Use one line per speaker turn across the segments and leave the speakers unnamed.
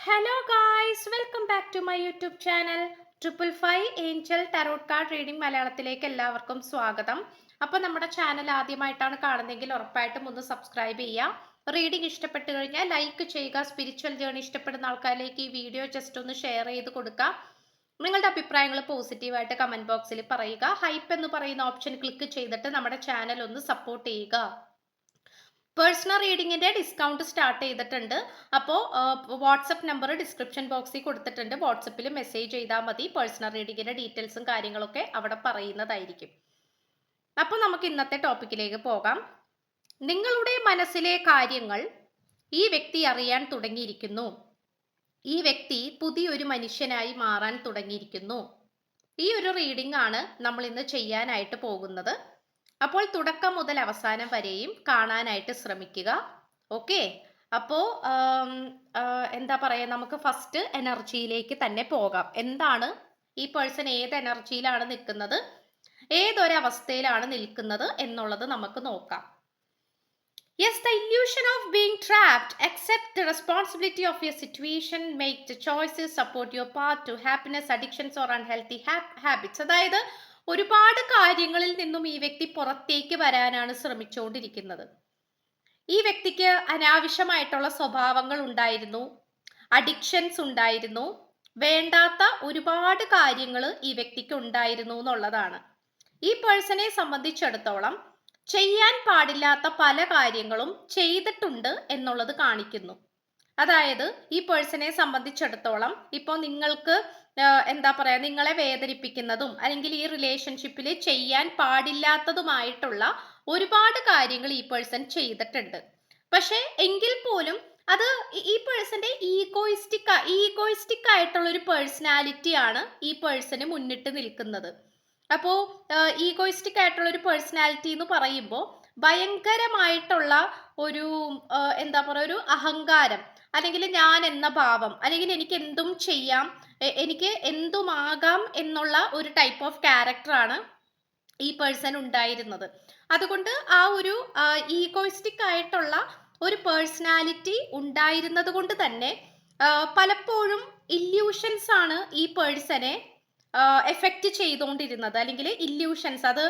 Hello guys, welcome back to my YouTube channel. 555 angel tarot card reading മലയാളത്തിലേക്ക് എല്ലാവർക്കും സ്വാഗതം. അപ്പോൾ നമ്മുടെ ചാനൽ ആദ്യമായിട്ടാണ് കാണുന്നതെങ്കിൽ ഉറപ്പായിട്ടും ഒന്ന് സബ്സ്ക്രൈബ് ചെയ്യുക. റീഡിംഗ് ഇഷ്ടപ്പെട്ടു കഴിഞ്ഞാൽ ലൈക്ക് ചെയ്യുക. സ്പിരിച്വൽ ജേർണി ഇഷ്ടപ്പെടുന്ന ആൾക്കാരിലേക്ക് ഈ വീഡിയോ ജസ്റ്റ് ഒന്ന് ഷെയർ ചെയ്ത് കൊടുക്കുക. നിങ്ങളുടെ അഭിപ്രായങ്ങൾ പോസിറ്റീവായിട്ട് കമന്റ് ബോക്സിൽ പറയുക. ഹൈപ്പ് എന്ന് പറയുന്ന ഓപ്ഷൻ ക്ലിക്ക് ചെയ്തിട്ട് നമ്മുടെ ചാനൽ ഒന്ന് സപ്പോർട്ട് ചെയ്യുക. പേഴ്സണൽ റീഡിങ്ങിന്റെ ഡിസ്കൗണ്ട് സ്റ്റാർട്ട് ചെയ്തിട്ടുണ്ട്. അപ്പോൾ വാട്സപ്പ് നമ്പർ ഡിസ്ക്രിപ്ഷൻ ബോക്സിൽ കൊടുത്തിട്ടുണ്ട്. വാട്സപ്പിൽ മെസ്സേജ് ചെയ്താൽ മതി. പേഴ്സണൽ റീഡിങ്ങിന്റെ ഡീറ്റെയിൽസും കാര്യങ്ങളൊക്കെ അവിടെ പറയുന്നതായിരിക്കും. അപ്പോൾ നമുക്ക് ഇന്നത്തെ ടോപ്പിക്കിലേക്ക് പോകാം. നിങ്ങളുടെ മനസ്സിലെ കാര്യങ്ങൾ ഈ വ്യക്തി അറിയാൻ തുടങ്ങിയിരിക്കുന്നു. ഈ വ്യക്തി പുതിയൊരു മനുഷ്യനായി മാറാൻ തുടങ്ങിയിരിക്കുന്നു. ഈ ഒരു റീഡിംഗ് ആണ് നമ്മൾ ഇന്ന് ചെയ്യാനായിട്ട് പോകുന്നത്. അപ്പോൾ തുടക്കം മുതൽ അവസാനം വരെയും കാണാനായിട്ട് ശ്രമിക്കുക. ഓക്കെ, അപ്പോൾ എന്താ പറയുക, നമുക്ക് ഫസ്റ്റ് എനർജിയിലേക്ക് തന്നെ പോകാം. എന്താണ് ഈ പേഴ്സൺ, ഏത് എനർജിയിലാണ് നിൽക്കുന്നത്, ഏതൊരവസ്ഥയിലാണ് നിൽക്കുന്നത് എന്നുള്ളത് നമുക്ക് നോക്കാം. Yes, the illusion of being trapped. Accept the responsibility of your situation. Make the choices. Support your path to happiness, addictions or unhealthy habits. അതായത് ഒരുപാട് കാര്യങ്ങളിൽ നിന്നും ഈ വ്യക്തി പുറത്തേക്ക് വരാനാണ് ശ്രമിച്ചുകൊണ്ടിരിക്കുന്നത്. ഈ വ്യക്തിക്ക് അനാവശ്യമായിട്ടുള്ള സ്വഭാവങ്ങൾ ഉണ്ടായിരുന്നു, അഡിക്ഷൻസ് ഉണ്ടായിരുന്നു, വേണ്ടാത്ത ഒരുപാട് കാര്യങ്ങൾ ഈ വ്യക്തിക്ക് ഉണ്ടായിരുന്നു എന്നുള്ളതാണ്. ഈ പേഴ്സണെ സംബന്ധിച്ചിടത്തോളം ചെയ്യാൻ പാടില്ലാത്ത പല കാര്യങ്ങളും ചെയ്തിട്ടുണ്ട് എന്നുള്ളത് കാണിക്കുന്നു. അതായത് ഈ പേഴ്സണെ സംബന്ധിച്ചിടത്തോളം ഇപ്പോൾ നിങ്ങൾക്ക് എന്താ പറയാ, നിങ്ങളെ വേദനിപ്പിക്കുന്നതും അല്ലെങ്കിൽ ഈ റിലേഷൻഷിപ്പിൽ ചെയ്യാൻ പാടില്ലാത്തതുമായിട്ടുള്ള ഒരുപാട് കാര്യങ്ങൾ ഈ പേഴ്സൺ ചെയ്തിട്ടുണ്ട്. പക്ഷെ എങ്കിൽ പോലും അത് ഈ പേഴ്സന്റെ ഈഗോയിസ്റ്റിക് ആയിട്ടുള്ള ഒരു പേഴ്സണാലിറ്റിയാണ് ഈ പേഴ്സന് മുന്നിട്ട് നിൽക്കുന്നത്. അപ്പോൾ ഈഗോയിസ്റ്റിക് ആയിട്ടുള്ള ഒരു പേഴ്സണാലിറ്റി എന്ന് പറയുമ്പോൾ ഭയങ്കരമായിട്ടുള്ള ഒരു എന്താ പറയുക, ഒരു അഹങ്കാരം അല്ലെങ്കിൽ ഞാൻ എന്ന ഭാവം, അല്ലെങ്കിൽ എനിക്ക് എന്തും ചെയ്യാം, എനിക്ക് എന്തുമാകാം എന്നുള്ള ഒരു ടൈപ്പ് ഓഫ് ക്യാരക്ടറാണ് ഈ പേഴ്സൺ ഉണ്ടായിരുന്നത്. അതുകൊണ്ട് ആ ഒരു ഈഗോയിസ്റ്റിക് ആയിട്ടുള്ള ഒരു പേഴ്സണാലിറ്റി ഉണ്ടായിരുന്നത് കൊണ്ട് തന്നെ പലപ്പോഴും ഇല്യൂഷൻസ് ആണ് ഈ പേഴ്സനെ എഫക്റ്റ് ചെയ്തുകൊണ്ടിരുന്നത്. അല്ലെങ്കിൽ ഇല്യൂഷൻസ്, അത്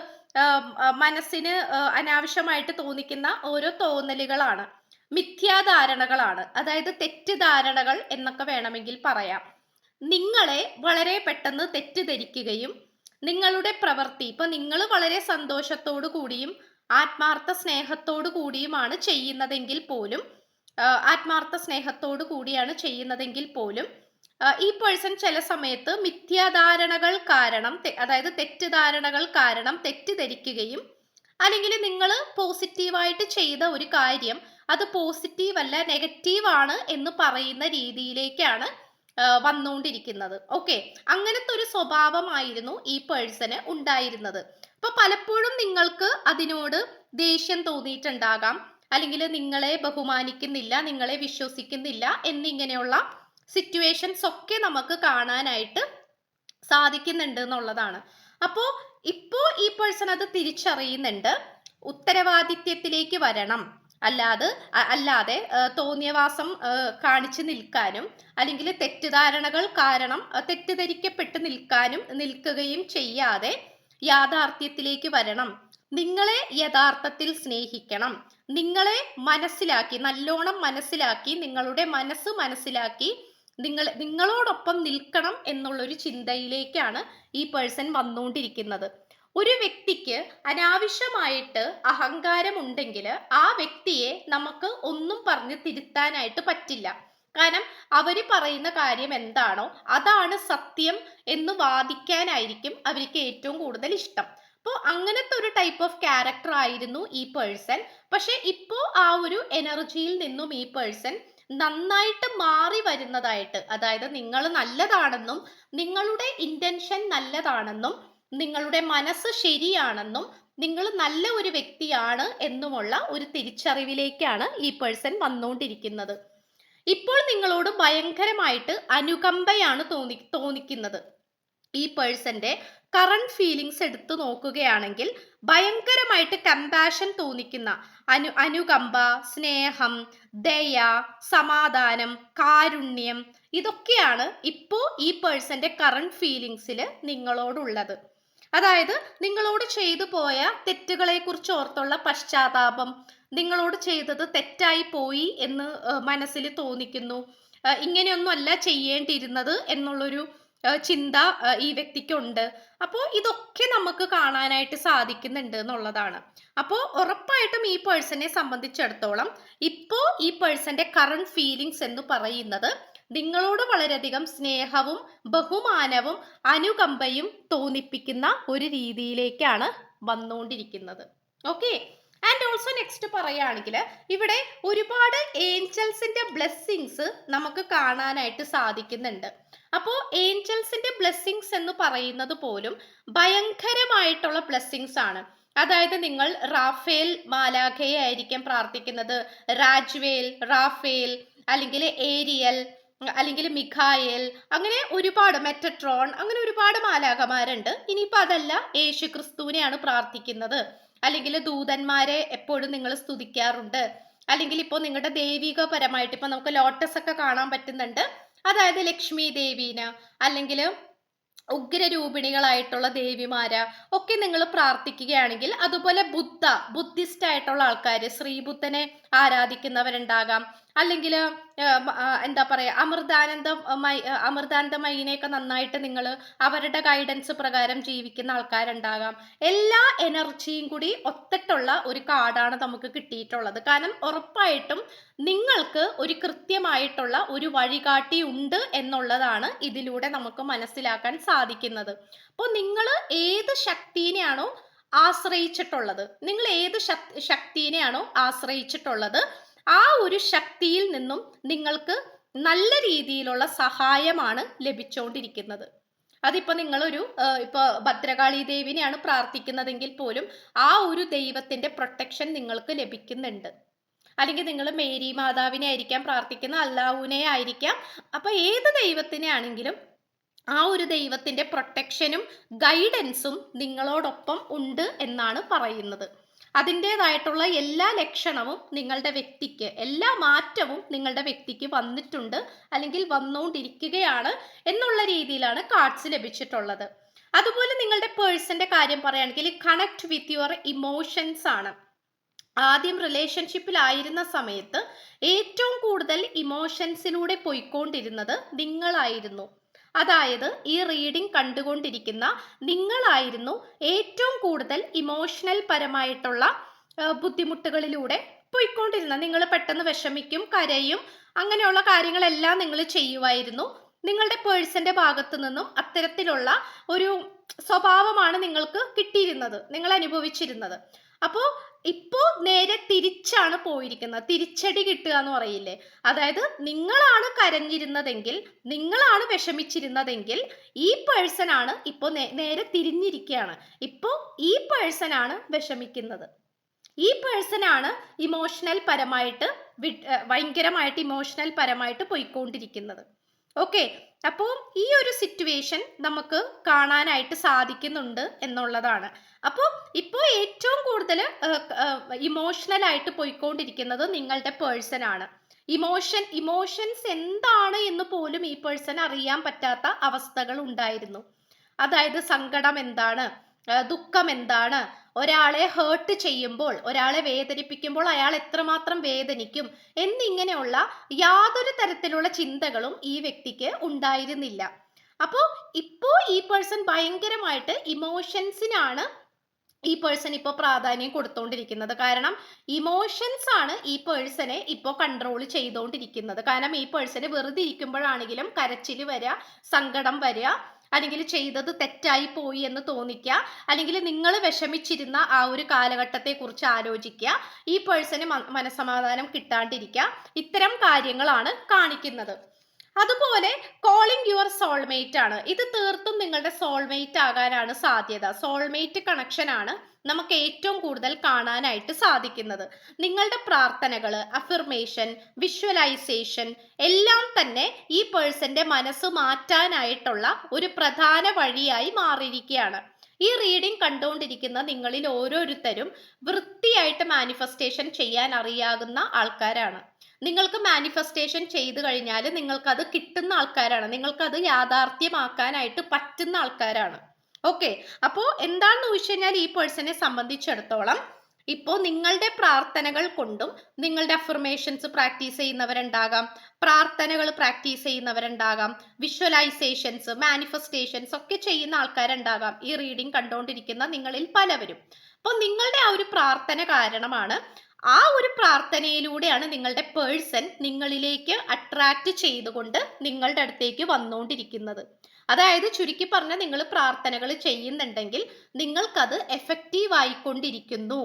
മനസ്സിന് അനാവശ്യമായിട്ട് തോന്നിക്കുന്ന ഓരോ തോന്നലുകളാണ്, മിഥ്യാധാരണകളാണ്, അതായത് തെറ്റിദ്ധാരണകൾ എന്നൊക്കെ വേണമെങ്കിൽ പറയാം. നിങ്ങളെ വളരെ പെട്ടെന്ന് തെറ്റിദ്ധരിക്കുകയും നിങ്ങളുടെ പ്രവൃത്തി, ഇപ്പൊ നിങ്ങൾ വളരെ സന്തോഷത്തോടു കൂടിയും ആത്മാർത്ഥ സ്നേഹത്തോടു കൂടിയുമാണ് ചെയ്യുന്നതെങ്കിൽ പോലും ഈ പേഴ്സൺ ചില സമയത്ത് മിഥ്യാധാരണകൾ കാരണം, അതായത് തെറ്റിദ്ധാരണകൾ കാരണം തെറ്റിദ്ധരിക്കുകയും അല്ലെങ്കിൽ നിങ്ങൾ പോസിറ്റീവായിട്ട് ചെയ്ത ഒരു കാര്യം അത് പോസിറ്റീവ് അല്ല നെഗറ്റീവ് ആണ് എന്ന് പറയുന്ന രീതിയിലേക്കാണ് വന്നുകൊണ്ടിരിക്കുന്നത്. ഓക്കെ, അങ്ങനത്തെ ഒരു സ്വഭാവമായിരുന്നു ഈ പേഴ്സണ് ഉണ്ടായിരുന്നത്. അപ്പൊ പലപ്പോഴും നിങ്ങൾക്ക് അതിനോട് ദേഷ്യം തോന്നിയിട്ടുണ്ടാകാം, അല്ലെങ്കിൽ നിങ്ങളെ ബഹുമാനിക്കുന്നില്ല, നിങ്ങളെ വിശ്വസിക്കുന്നില്ല എന്നിങ്ങനെയുള്ള സിറ്റുവേഷൻസ് ഒക്കെ നമുക്ക് കാണാനായിട്ട് സാധിക്കുന്നുണ്ട് എന്നുള്ളതാണ്. അപ്പോൾ ഈ പേഴ്സൺ അത് തിരിച്ചറിയുന്നുണ്ട്. ഉത്തരവാദിത്യത്തിലേക്ക് വരണം, അല്ലാതെ തോന്നിയവാസം കാണിച്ചു നിൽക്കാനും അല്ലെങ്കിൽ തെറ്റിദ്ധാരണകൾ കാരണം തെറ്റിദ്ധരിക്കപ്പെട്ട് നിൽക്കുകയും ചെയ്യാതെ യാഥാർത്ഥ്യത്തിലേക്ക് വരണം. നിങ്ങളെ യഥാർത്ഥത്തിൽ സ്നേഹിക്കണം, നിങ്ങളെ മനസ്സിലാക്കി, നല്ലോണം മനസ്സിലാക്കി, നിങ്ങളുടെ മനസ്സ് മനസ്സിലാക്കി നിങ്ങളോടൊപ്പം നിൽക്കണം എന്നുള്ളൊരു ചിന്തയിലേക്കാണ് ഈ പേഴ്സൺ വന്നുകൊണ്ടിരിക്കുന്നത്. ഒരു വ്യക്തിക്ക് അനാവശ്യമായിട്ട് അഹങ്കാരം ഉണ്ടെങ്കിൽ ആ വ്യക്തിയെ നമുക്ക് ഒന്നും പറഞ്ഞ് തിരുത്താനായിട്ട് പറ്റില്ല. കാരണം അവര് പറയുന്ന കാര്യം എന്താണോ അതാണ് സത്യം എന്ന് വാദിക്കാനായിരിക്കും അവർക്ക് ഏറ്റവും കൂടുതൽ ഇഷ്ടം. അപ്പോൾ അങ്ങനത്തെ ഒരു ടൈപ്പ് ഓഫ് ക്യാരക്ടർ ആയിരുന്നു ഈ പേഴ്സൺ. പക്ഷെ ഇപ്പോൾ ആ ഒരു എനർജിയിൽ നിന്നും ഈ പേഴ്സൺ നന്നായിട്ട് മാറി വരുന്നതായിട്ട്, അതായത് നിങ്ങൾ നല്ലതാണെന്നും നിങ്ങളുടെ ഇന്റൻഷൻ നല്ലതാണെന്നും നിങ്ങളുടെ മനസ്സ് ശരിയാണെന്നും നിങ്ങൾ നല്ല ഒരു വ്യക്തിയാണ് എന്നുമുള്ള ഒരു തിരിച്ചറിവിലേക്കാണ് ഈ പേഴ്സൺ വന്നുകൊണ്ടിരിക്കുന്നത്. ഇപ്പോൾ നിങ്ങളോട് ഭയങ്കരമായിട്ട് അനുകമ്പയാണ് തോന്നിക്കുന്നത്. ഈ പേഴ്സന്റെ കറണ്ട് ഫീലിങ്സ് എടുത്തു നോക്കുകയാണെങ്കിൽ ഭയങ്കരമായിട്ട് കമ്പാഷൻ തോന്നിക്കുന്ന അനുകമ്പ, സ്നേഹം, ദയ, സമാധാനം, കാരുണ്യം ഇതൊക്കെയാണ് ഇപ്പോൾ ഈ പേഴ്സന്റെ കറണ്ട് ഫീലിങ്സിൽ നിങ്ങളോടുള്ളത്. അതായത് നിങ്ങളോട് ചെയ്തു പോയ തെറ്റുകളെ കുറിച്ച് ഓർത്തുള്ള പശ്ചാത്താപം, നിങ്ങളോട് ചെയ്തത് തെറ്റായി പോയി എന്ന് മനസ്സിൽ തോന്നിക്കുന്നു, ഇങ്ങനെയൊന്നും അല്ല ചെയ്യേണ്ടിയിരുന്നത് എന്നുള്ളൊരു ചിന്ത ഈ വ്യക്തിക്കുണ്ട്. അപ്പോൾ ഇതൊക്കെ നമുക്ക് കാണാനായിട്ട് സാധിക്കുന്നുണ്ട് എന്നുള്ളതാണ്. അപ്പോൾ ഉറപ്പായിട്ടും ഈ പേഴ്സണെ സംബന്ധിച്ചിടത്തോളം ഇപ്പോ ഈ പേഴ്സന്റെ കറണ്ട് ഫീലിങ്സ് എന്ന് പറയുന്നത് നിങ്ങളോട് വളരെയധികം സ്നേഹവും ബഹുമാനവും അനുകമ്പയും തോന്നിപ്പിക്കുന്ന ഒരു രീതിയിലേക്കാണ് വന്നുകൊണ്ടിരിക്കുന്നത്. ഓക്കെ. ആൻഡ് ഓൾസോ നെക്സ്റ്റ് പറയുകയാണെങ്കിൽ ഇവിടെ ഒരുപാട് ഏഞ്ചൽസിന്റെ ബ്ലെസ്സിങ്സ് നമുക്ക് കാണാനായിട്ട് സാധിക്കുന്നുണ്ട്. അപ്പോൾ ഏഞ്ചൽസിന്റെ ബ്ലെസ്സിങ്സ് എന്ന് പറയുന്നത് പോലും ഭയങ്കരമായിട്ടുള്ള ബ്ലെസ്സിങ്സ് ആണ്. അതായത് നിങ്ങൾ റാഫേൽ മാലാഖയെ ആയിരിക്കും പ്രാർത്ഥിക്കുന്നത്, രാജ്വേൽ, റാഫേൽ, അല്ലെങ്കിൽ ഏരിയൽ, അല്ലെങ്കിൽ മിഖായേൽ, അങ്ങനെ ഒരുപാട് മെറ്റട്രോൺ, അങ്ങനെ ഒരുപാട് മാലാഖമാരുണ്ട്. ഇനിയിപ്പോൾ അതല്ല, യേശു ക്രിസ്തുവിനെയാണ് പ്രാർത്ഥിക്കുന്നത്, അല്ലെങ്കിൽ ദൂതന്മാരെ എപ്പോഴും നിങ്ങൾ സ്തുതിക്കാറുണ്ട്, അല്ലെങ്കിൽ ഇപ്പോൾ നിങ്ങളുടെ ദൈവികപരമായിട്ട് ഇപ്പൊ നമുക്ക് ലോട്ടസ് ഒക്കെ കാണാൻ പറ്റുന്നുണ്ട്, അതായത് ലക്ഷ്മി ദേവീന്, അല്ലെങ്കിൽ ഉഗ്രരൂപിണികളായിട്ടുള്ള ദേവിമാര് ഒക്കെ നിങ്ങൾ പ്രാർത്ഥിക്കുകയാണെങ്കിൽ, അതുപോലെ ബുദ്ധിസ്റ്റ് ആയിട്ടുള്ള ആൾക്കാർ ശ്രീബുദ്ധനെ ആരാധിക്കുന്നവരുണ്ടാകാം, അല്ലെങ്കിൽ എന്താ പറയാ അമൃതാനന്ദമയിനെയൊക്കെ നന്നായിട്ട് നിങ്ങൾ അവരുടെ ഗൈഡൻസ് പ്രകാരം ജീവിക്കുന്ന ആൾക്കാരുണ്ടാകാം. എല്ലാ എനർജിയും കൂടി ഒത്തിട്ടുള്ള ഒരു കാർഡാണ് നമുക്ക് കിട്ടിയിട്ടുള്ളത്. കാരണം ഉറപ്പായിട്ടും നിങ്ങൾക്ക് ഒരു കൃത്യമായിട്ടുള്ള ഒരു വഴികാട്ടി ഉണ്ട് എന്നുള്ളതാണ് ഇതിലൂടെ നമുക്ക് മനസ്സിലാക്കാൻ സാധിക്കുന്നത്. അപ്പോൾ നിങ്ങൾ ഏത് ശക്തിനെയാണോ ആശ്രയിച്ചിട്ടുള്ളത്, നിങ്ങൾ ഏത് ശക്തിനെയാണോ ആശ്രയിച്ചിട്ടുള്ളത്, ആ ഒരു ശക്തിയിൽ നിന്നും നിങ്ങൾക്ക് നല്ല രീതിയിലുള്ള സഹായമാണ് ലഭിച്ചുകൊണ്ടിരിക്കുന്നത്. അതിപ്പോ നിങ്ങളൊരു ഇപ്പൊ ഭദ്രകാളി ദേവിനെയാണ് പ്രാർത്ഥിക്കുന്നതെങ്കിൽ പോലും ആ ഒരു ദൈവത്തിന്റെ പ്രൊട്ടക്ഷൻ നിങ്ങൾക്ക് ലഭിക്കുന്നുണ്ട്. അല്ലെങ്കിൽ നിങ്ങൾ മേരി മാതാവിനെ ആയിരിക്കാം പ്രാർത്ഥിക്കുന്ന, അല്ലാഹുവിനെ ആയിരിക്കാം. അപ്പൊ ഏത് ദൈവത്തിനെ ആണെങ്കിലും ആ ഒരു ദൈവത്തിന്റെ പ്രൊട്ടക്ഷനും ഗൈഡൻസും നിങ്ങളോടൊപ്പം ഉണ്ട് എന്നാണ് പറയുന്നത്. അതിൻ്റെതായിട്ടുള്ള എല്ലാ ലക്ഷണവും നിങ്ങളുടെ വ്യക്തിക്ക്, എല്ലാ മാറ്റവും നിങ്ങളുടെ വ്യക്തിക്ക് വന്നിട്ടുണ്ട്, അല്ലെങ്കിൽ വന്നുകൊണ്ടിരിക്കുകയാണ് എന്നുള്ള രീതിയിലാണ് കാർഡ്സ് ലഭിച്ചിട്ടുള്ളത്. അതുപോലെ നിങ്ങളുടെ പേഴ്സന്റെ കാര്യം പറയുകയാണെങ്കിൽ കണക്ട് വിത്ത് യുവർ ഇമോഷൻസ് ആണ്. ആദ്യം റിലേഷൻഷിപ്പിലായിരുന്ന സമയത്ത് ഏറ്റവും കൂടുതൽ ഇമോഷൻസിലൂടെ പോയിക്കൊണ്ടിരുന്നത് നിങ്ങളായിരുന്നു. അതായത് ഈ റീഡിംഗ് കണ്ടുകൊണ്ടിരിക്കുന്ന നിങ്ങളായിരുന്നു ഏറ്റവും കൂടുതൽ ഇമോഷണൽ പരമായിട്ടുള്ള ബുദ്ധിമുട്ടുകളിലൂടെ പോയിക്കൊണ്ടിരുന്നത്. നിങ്ങൾ പെട്ടെന്ന് വിഷമിക്കും, കരയും, അങ്ങനെയുള്ള കാര്യങ്ങളെല്ലാം നിങ്ങൾ ചെയ്യുമായിരുന്നു. നിങ്ങളുടെ പേഴ്സന്റെ ഭാഗത്തു നിന്നും അത്തരത്തിലുള്ള ഒരു സ്വഭാവമാണ് നിങ്ങൾക്ക് കിട്ടിയിരുന്നത്, നിങ്ങൾ അനുഭവിച്ചിരുന്നത്. അപ്പോൾ ഇപ്പോ നേരെ തിരിച്ചാണ് പോയിരിക്കുന്നത്. തിരിച്ചടി കിട്ടുക എന്ന് പറയില്ലേ, അതായത് നിങ്ങളാണ് കരഞ്ഞിരുന്നതെങ്കിൽ, നിങ്ങളാണ് വിഷമിച്ചിരുന്നതെങ്കിൽ ഈ പേഴ്സൺ ആണ് ഇപ്പോൾ നേരെ തിരിഞ്ഞിരിക്കുകയാണ്. ഇപ്പോൾ ഈ പേഴ്സൺ ആണ് വിഷമിക്കുന്നത്, ഈ പേഴ്സൺ ആണ് ഇമോഷണൽ പരമായിട്ട് ഭയങ്കരമായിട്ട് ഇമോഷണൽ പരമായിട്ട് പോയിക്കൊണ്ടിരിക്കുന്നത്. ഓക്കെ. അപ്പോൾ ഈ ഒരു സിറ്റുവേഷൻ നമുക്ക് കാണാനായിട്ട് സാധിക്കുന്നുണ്ട് എന്നുള്ളതാണ്. അപ്പോൾ ഇപ്പോൾ ഏറ്റവും കൂടുതൽ ഇമോഷണൽ ആയിട്ട് പോയിക്കൊണ്ടിരിക്കുന്നത് നിങ്ങളുടെ പേഴ്സൺ ആണ്. ഇമോഷൻസ് എന്താണ് എന്ന് പോലും ഈ പേഴ്സൺ അറിയാൻ പറ്റാത്ത അവസ്ഥകൾ ഉണ്ടായിരുന്നു. അതായത് സങ്കടം എന്താണ്, ദുഃഖം എന്താണ്, ഒരാളെ ഹേർട്ട് ചെയ്യുമ്പോൾ, ഒരാളെ വേദനിപ്പിക്കുമ്പോൾ അയാൾ എത്രമാത്രം വേദനിക്കും എന്നിങ്ങനെയുള്ള യാതൊരു തരത്തിലുള്ള ചിന്തകളും ഈ വ്യക്തിക്ക് ഉണ്ടായിരുന്നില്ല. അപ്പോൾ ഇപ്പോൾ ഈ പേഴ്സൺ ഭയങ്കരമായിട്ട് ഇമോഷൻസിനാണ് ഈ പേഴ്സൺ ഇപ്പോൾ പ്രാധാന്യം കൊടുത്തുകൊണ്ടിരിക്കുന്നത്. കാരണം ഇമോഷൻസ് ആണ് ഈ പേഴ്സണെ ഇപ്പോൾ കൺട്രോൾ ചെയ്തുകൊണ്ടിരിക്കുന്നത്. കാരണം ഈ പേഴ്സണ് വെറുതെ ഇരിക്കുമ്പോഴാണെങ്കിലും കരച്ചിൽ വരിക, സങ്കടം വരിക, അല്ലെങ്കിൽ ചെയ്തത് തെറ്റായി പോയി എന്ന് തോന്നിക്കുക, അല്ലെങ്കിൽ നിങ്ങൾ വിഷമിച്ചിരുന്ന ആ ഒരു കാലഘട്ടത്തെ കുറിച്ച് ആലോചിക്കുക, ഈ പേഴ്സന് മനസ്സമാധാനം കിട്ടാണ്ടിരിക്കുക, ഇത്തരം കാര്യങ്ങളാണ് കാണിക്കുന്നത്. അതുപോലെ കോളിംഗ് യുവർ സോൾമേറ്റ് ആണ്. ഇത് തീർത്തും നിങ്ങളുടെ സോൾമേറ്റ് ആകാനാണ് സാധ്യത. സോൾമേറ്റ് കണക്ഷൻ ആണ് നമുക്ക് ഏറ്റവും കൂടുതൽ കാണാനായിട്ട് സാധിക്കുന്നത്. നിങ്ങളുടെ പ്രാർത്ഥനകൾ, അഫിർമേഷൻ, വിഷ്വലൈസേഷൻ എല്ലാം തന്നെ ഈ പേഴ്സന്റെ മനസ്സ് മാറ്റാനായിട്ടുള്ള ഒരു പ്രധാന വഴിയായി മാറിയിരിക്കുകയാണ്. ഈ റീഡിംഗ് കണ്ടുകൊണ്ടിരിക്കുന്ന നിങ്ങളിൽ ഓരോരുത്തരും വൃത്തിയായിട്ട് മാനിഫെസ്റ്റേഷൻ ചെയ്യാൻ അറിയാവുന്ന ആൾക്കാരാണ്. നിങ്ങൾക്ക് മാനിഫെസ്റ്റേഷൻ ചെയ്തു കഴിഞ്ഞാൽ നിങ്ങൾക്കത് കിട്ടുന്ന ആൾക്കാരാണ്, നിങ്ങൾക്കത് യാഥാർത്ഥ്യമാക്കാനായിട്ട് പറ്റുന്ന ആൾക്കാരാണ്. ഓക്കെ, അപ്പോൾ എന്താണെന്ന് ചോദിച്ചു കഴിഞ്ഞാൽ ഈ പേഴ്സണെ സംബന്ധിച്ചിടത്തോളം ഇപ്പോൾ നിങ്ങളുടെ പ്രാർത്ഥനകൾ കൊണ്ടും, നിങ്ങളുടെ അഫർമേഷൻസ് പ്രാക്ടീസ് ചെയ്യുന്നവരുണ്ടാകാം, പ്രാർത്ഥനകൾ പ്രാക്ടീസ് ചെയ്യുന്നവരുണ്ടാകാം, വിഷ്വലൈസേഷൻസ്, മാനിഫെസ്റ്റേഷൻസ് ഒക്കെ ചെയ്യുന്ന ആൾക്കാരുണ്ടാകാം ഈ റീഡിംഗ് കണ്ടുകൊണ്ടിരിക്കുന്ന നിങ്ങളിൽ പലവരും. അപ്പോൾ നിങ്ങളുടെ ആ ഒരു പ്രാർത്ഥന കാരണമാണ്, ആ ഒരു പ്രാർത്ഥനയിലൂടെയാണ് നിങ്ങളുടെ പേഴ്സൺ നിങ്ങളിലേക്ക് അട്രാക്ട് ചെയ്തുകൊണ്ട് നിങ്ങളുടെ അടുത്തേക്ക് വന്നുകൊണ്ടിരിക്കുന്നത്. അതായത് ചുരുക്കി പറഞ്ഞാൽ, നിങ്ങൾ പ്രാർത്ഥനകൾ ചെയ്യുന്നുണ്ടെങ്കിൽ നിങ്ങൾക്കത് എഫക്റ്റീവ് ആയിക്കൊണ്ടിരിക്കുന്നു,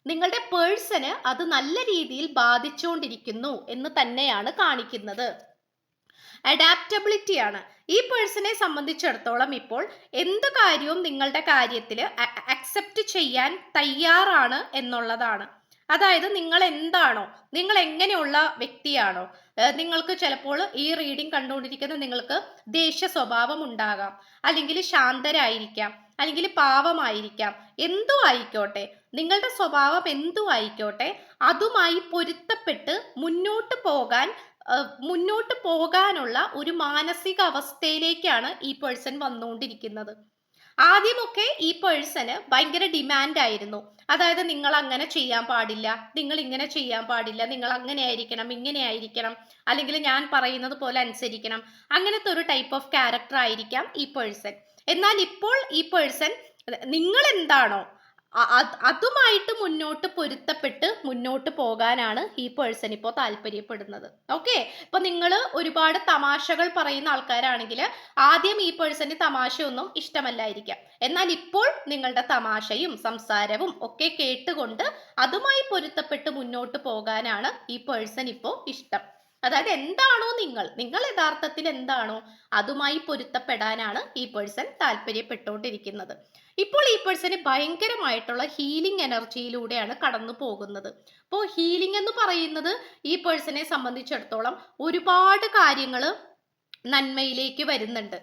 നിങ്ങളുടെ പേഴ്സണ് അത് നല്ല രീതിയിൽ ബാധിച്ചുകൊണ്ടിരിക്കുന്നു എന്ന് തന്നെയാണ് കാണിക്കുന്നത്. അഡാപ്റ്റബിലിറ്റി ആണ് ഈ പേഴ്സണെ സംബന്ധിച്ചിടത്തോളം. ഇപ്പോൾ എന്ത് കാര്യവും നിങ്ങളുടെ കാര്യത്തിൽ അക്സെപ്റ്റ് ചെയ്യാൻ തയ്യാറാണ് എന്നുള്ളതാണ്. അതായത് നിങ്ങൾ എന്താണോ, നിങ്ങൾ എങ്ങനെയുള്ള വ്യക്തിയാണോ, നിങ്ങൾക്ക് ചിലപ്പോൾ ഈ റീഡിംഗ് കണ്ടുകൊണ്ടിരിക്കുന്ന നിങ്ങൾക്ക് ദേഷ്യ സ്വഭാവം ഉണ്ടാകാം, അല്ലെങ്കിൽ ശാന്തരായിരിക്കാം, അല്ലെങ്കിൽ പാവമായിരിക്കാം, എന്തു ആയിക്കോട്ടെ, നിങ്ങളുടെ സ്വഭാവം എന്തു ആയിക്കോട്ടെ, അതുമായി പൊരുത്തപ്പെട്ട് മുന്നോട്ട് പോകാനുള്ള ഒരു മാനസിക അവസ്ഥയിലേക്കാണ് ഈ പേഴ്സൺ വന്നുകൊണ്ടിരിക്കുന്നത്. ആദ്യമൊക്കെ ഈ പേഴ്സണ് ഭയങ്കര ഡിമാൻഡ് ആയിരുന്നു. അതായത് നിങ്ങൾ അങ്ങനെ ചെയ്യാൻ പാടില്ല, നിങ്ങൾ ഇങ്ങനെ ചെയ്യാൻ പാടില്ല, നിങ്ങൾ അങ്ങനെ ആയിരിക്കണം, ഇങ്ങനെ ആയിരിക്കണം, അല്ലെങ്കിൽ ഞാൻ പറയുന്നത് പോലെ അനുസരിക്കണം, അങ്ങനത്തെ ഒരു ടൈപ്പ് ഓഫ് ക്യാരക്ടർ ആയിരിക്കാം ഈ പേഴ്സൺ. എന്നാൽ ഇപ്പോൾ ഈ പേഴ്സൺ നിങ്ങൾ എന്താണോ അതുമായിട്ട് മുന്നോട്ട് പൊരുത്തപ്പെട്ട് മുന്നോട്ട് പോകാനാണ് ഈ പേഴ്സൺ ഇപ്പോൾ താല്പര്യപ്പെടുന്നത്. ഓക്കെ, ഇപ്പൊ നിങ്ങൾ ഒരുപാട് തമാശകൾ പറയുന്ന ആൾക്കാരാണെങ്കിൽ ആദ്യം ഈ പേഴ്സന് തമാശയൊന്നും ഇഷ്ടമല്ലായിരിക്കാം. എന്നാൽ ഇപ്പോൾ നിങ്ങളുടെ തമാശയും സംസാരവും ഒക്കെ കേട്ടുകൊണ്ട് അതുമായി പൊരുത്തപ്പെട്ട് മുന്നോട്ട് പോകാനാണ് ഈ പേഴ്സൺ ഇപ്പോൾ ഇഷ്ടം. അതായത് എന്താണോ നിങ്ങൾ യഥാർത്ഥത്തിൽ എന്താണോ അതുമായി പൊരുത്തപ്പെടാനാണ് ഈ പേഴ്സൺ താല്പര്യപ്പെട്ടുകൊണ്ടിരിക്കുന്നത്. ഇപ്പോൾ ഈ പേഴ്സണ് ഭയങ്കരമായിട്ടുള്ള ഹീലിംഗ് എനർജിയിലൂടെയാണ് കടന്നു പോകുന്നത്. അപ്പോൾ ഹീലിംഗ് എന്ന് പറയുന്നത് ഈ പേഴ്സണെ സംബന്ധിച്ചിടത്തോളം ഒരുപാട് കാര്യങ്ങൾ നന്മയിലേക്ക് വരുന്നുണ്ട്.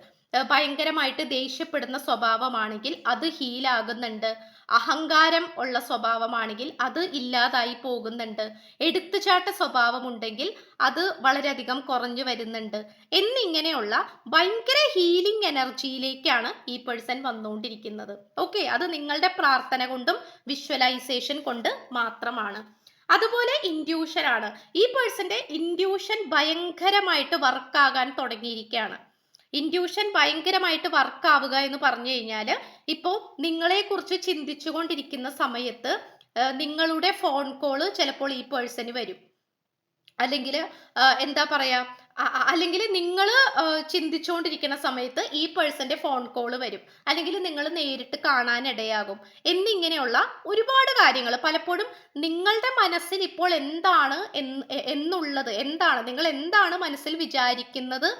ഭയങ്കരമായിട്ട് ദേഷ്യപ്പെടുന്ന സ്വഭാവമാണെങ്കിൽ അത് ഹീലാകുന്നുണ്ട്, അഹങ്കാരം ഉള്ള സ്വഭാവമാണെങ്കിൽ അത് ഇല്ലാതായി പോകുന്നുണ്ട്, എടുത്തുചാട്ട സ്വഭാവമുണ്ടെങ്കിൽ അത് വളരെയധികം കുറഞ്ഞു വരുന്നുണ്ട് എന്നിങ്ങനെയുള്ള ഭയങ്കര ഹീലിംഗ് എനർജിയിലേക്കാണ് ഈ പേഴ്സൺ വന്നുകൊണ്ടിരിക്കുന്നത്. ഓക്കെ, അത് നിങ്ങളുടെ പ്രാർത്ഥന കൊണ്ടും വിഷ്വലൈസേഷൻ കൊണ്ട് മാത്രമാണ്. അതുപോലെ ഇൻഡ്യൂഷൻ ആണ്. ഈ പേഴ്സന്റെ ഇൻഡ്യൂഷൻ ഭയങ്കരമായിട്ട് വർക്കാകാൻ തുടങ്ങിയിരിക്കുകയാണ്. ഇൻഡ്യൂഷൻ ഭയങ്കരമായിട്ട് വർക്ക് ആവുക എന്ന് പറഞ്ഞു കഴിഞ്ഞാൽ, ഇപ്പോൾ നിങ്ങളെക്കുറിച്ച് ചിന്തിച്ചുകൊണ്ടിരിക്കുന്ന സമയത്ത് നിങ്ങളുടെ ഫോൺ കോള് ചിലപ്പോൾ ഈ പേഴ്സന് വരും, അല്ലെങ്കിൽ എന്താ പറയാ, അല്ലെങ്കിൽ നിങ്ങൾ ചിന്തിച്ചുകൊണ്ടിരിക്കുന്ന സമയത്ത് ഈ പേഴ്സന്റെ ഫോൺ കോള് വരും, അല്ലെങ്കിൽ നിങ്ങൾ നേരിട്ട് കാണാനിടയാകും എന്നിങ്ങനെയുള്ള ഒരുപാട് കാര്യങ്ങൾ. പലപ്പോഴും നിങ്ങളുടെ മനസ്സിൽ ഇപ്പോൾ എന്താണ് എന്നുള്ളത്, നിങ്ങൾ എന്താണ് മനസ്സിൽ വിചാരിക്കുന്നത്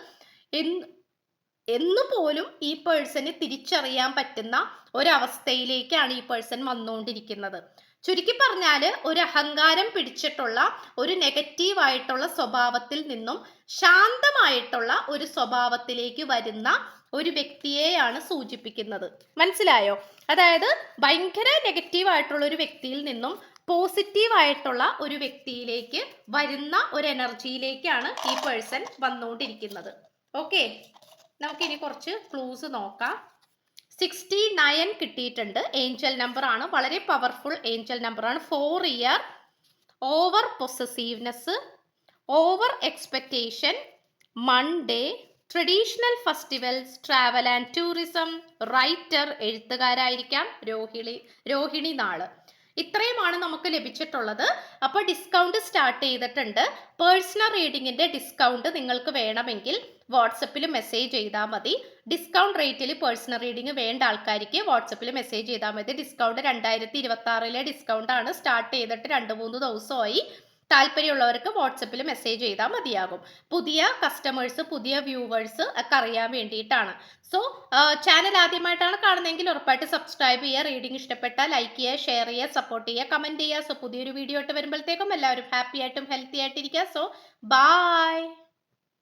എന്ന് പോലും ഈ പേഴ്സന് തിരിച്ചറിയാൻ പറ്റുന്ന ഒരവസ്ഥയിലേക്കാണ് ഈ പേഴ്സൺ വന്നുകൊണ്ടിരിക്കുന്നത്. ചുരുക്കി പറഞ്ഞാൽ, ഒരു അഹങ്കാരം പിടിച്ചിട്ടുള്ള ഒരു നെഗറ്റീവായിട്ടുള്ള സ്വഭാവത്തിൽ നിന്നും ശാന്തമായിട്ടുള്ള ഒരു സ്വഭാവത്തിലേക്ക് വരുന്ന ഒരു വ്യക്തിയെയാണ് സൂചിപ്പിക്കുന്നത്. മനസ്സിലായോ? അതായത് ഭയങ്കര നെഗറ്റീവായിട്ടുള്ള ഒരു വ്യക്തിയിൽ നിന്നും പോസിറ്റീവ് ആയിട്ടുള്ള ഒരു വ്യക്തിയിലേക്ക് വരുന്ന ഒരു എനർജിയിലേക്കാണ് ഈ പേഴ്സൺ വന്നുകൊണ്ടിരിക്കുന്നത്. ഓക്കെ, നമുക്കിനി കുറച്ച് ക്ലൂസ് നോക്കാം. 69 കിട്ടിയിട്ടുണ്ട്. ഏഞ്ചൽ നമ്പർ ആണ്, വളരെ പവർഫുൾ ഏഞ്ചൽ നമ്പർ ആണ്. 4 year, over possessiveness, over expectation, Monday, traditional festivals, travel and tourism, writer, എഴുത്തുകാരായിരിക്കാം, രോഹിണി നാള്. ഇത്രയുമാണ് നമുക്ക് ലഭിച്ചിട്ടുള്ളത്. അപ്പോൾ ഡിസ്കൗണ്ട് സ്റ്റാർട്ട് ചെയ്തിട്ടുണ്ട്. പേഴ്സണൽ റീഡിങ്ങിന്റെ ഡിസ്കൗണ്ട് നിങ്ങൾക്ക് വേണമെങ്കിൽ വാട്സപ്പിൽ മെസ്സേജ് ചെയ്താൽ മതി. ഡിസ്കൗണ്ട് റേറ്റിൽ പേഴ്സണൽ റീഡിംഗ് വേണ്ട ആൾക്കാർക്ക് വാട്സപ്പിൽ മെസ്സേജ് ചെയ്താൽ മതി. ഡിസ്കൗണ്ട് 2026 ഡിസ്കൗണ്ട് ആണ്, സ്റ്റാർട്ട് ചെയ്തിട്ട് 2-3 ദിവസമായി. താല്പര്യമുള്ളവർക്ക് വാട്സപ്പിൽ മെസ്സേജ് ചെയ്താൽ മതിയാകും. പുതിയ കസ്റ്റമേഴ്സ്, പുതിയ വ്യൂവേഴ്സ് ഒക്കെ അറിയാൻ വേണ്ടിയിട്ടാണ്. സോ ചാനൽ ആദ്യമായിട്ടാണ് കാണുന്നതെങ്കിൽ ഉറപ്പായിട്ട് സബ്സ്ക്രൈബ് ചെയ്യുക. റീഡിംഗ് ഇഷ്ടപ്പെട്ടാൽ ലൈക്ക് ചെയ്യുക, ഷെയർ ചെയ്യുക, സപ്പോർട്ട് ചെയ്യുക, കമൻറ്റ് ചെയ്യുക. സോ പുതിയൊരു വീഡിയോ ആയിട്ട് വരുമ്പോഴത്തേക്കും എല്ലാവരും ഹാപ്പി ആയിട്ടും ഹെൽത്തി ആയിട്ടിരിക്കുക. So by.